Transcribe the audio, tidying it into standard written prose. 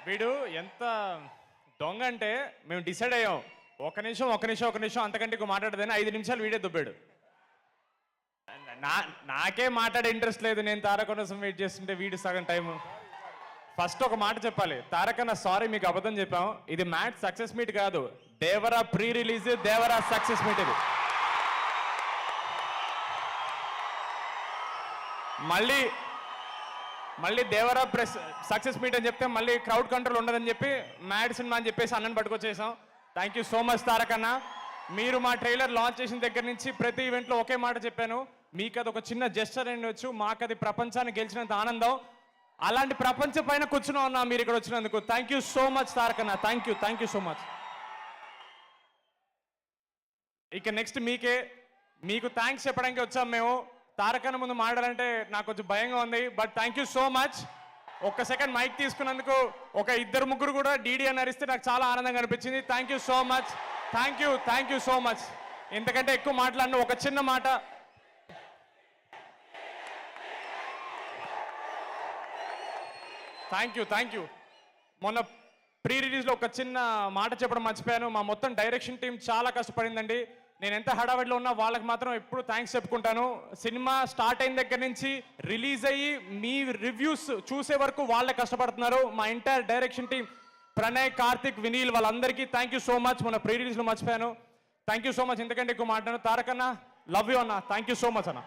వీడు ఎంత దొంగ అంటే మేము డిసైడ్ అయ్యాం ఒక నిమిషం అంతకంటే ఎక్కువ మాట్లాడదని 5 నిమిషాలు వీడే దుబ్బాడు. నాకే మాట్లాడే ఇంట్రెస్ట్ లేదు, నేను తారక కోసం వెయిట్ చేస్తుంటే వీడు సగం టైము. ఫస్ట్ ఒక మాట చెప్పాలి, తారకన్న సారీ మీకు అబద్ధం చెప్పాం, ఇది మ్యాచ్ సక్సెస్ మీట్ కాదు, Devara pre release, Devara success meet. ఇది మళ్ళీ దేవరా ప్రెస్ సక్సెస్ మీట్ అని చెప్తే మళ్ళీ క్రౌడ్ కంట్రోల్ ఉండదని చెప్పి మ్యాడ్ సినిమా అని చెప్పేసి అన్నని పట్టుకొచ్చేసాం. థ్యాంక్ యూ సో మచ్ తారకన్న. మీరు మా ట్రైలర్ లాంచ్ చేసిన దగ్గర నుంచి ప్రతి ఈవెంట్లో ఒకే మాట చెప్పాను, మీకు అది ఒక చిన్న జెస్చర్ ఉండొచ్చు, మాకు అది ప్రపంచాన్ని గెలిచినంత ఆనందం. అలాంటి ప్రపంచం పైన కూర్చుని ఉన్నా మీరు ఇక్కడ వచ్చినందుకు థ్యాంక్ యూ సో మచ్ తారకన్న. Thank you so much. ఇక నెక్స్ట్ మీకు థ్యాంక్స్ చెప్పడానికి వచ్చాం మేము. తారకన్న ముందు మాట్లాడాలంటే నాకు కొంచెం భయంగా ఉంది, but thank you so much. ఒక్క సెకండ్ మైక్ తీసుకున్నందుకు ఒక 2-3 కూడా డీడీ అని అరిస్తే నాకు చాలా ఆనందంగా అనిపించింది. Thank you so much. Thank you so much. ఇంతకంటే ఎక్కువ మాట్లాడిన ఒక చిన్న మాట, థ్యాంక్ యూ. మొన్న ప్రీ రిలీజ్లో ఒక చిన్న మాట చెప్పడం మర్చిపోయాను. మా మొత్తం డైరెక్షన్ టీం చాలా కష్టపడిందండి. నేను ఎంత హడావిడిలో ఉన్నా వాళ్ళకి మాత్రం ఎప్పుడు థ్యాంక్స్ చెప్పుకుంటాను. సినిమా స్టార్ట్ అయిన దగ్గర నుంచి రిలీజ్ అయ్యి మీ రివ్యూస్ చూసే వరకు వాళ్ళే కష్టపడుతున్నారు. మా entire direction team, Pranay, Karthik, Vineel, వాళ్ళందరికీ థ్యాంక్ యూ సో మచ్. మొన్న ప్రీ రిలీజ్లో మర్చిపోయాను. Thank you so much. ఎందుకంటే ఎక్కువ మాట్లాడాను. తారకన్న, లవ్ యూ అన్న. థ్యాంక్ యూ సో మచ్ అన్న.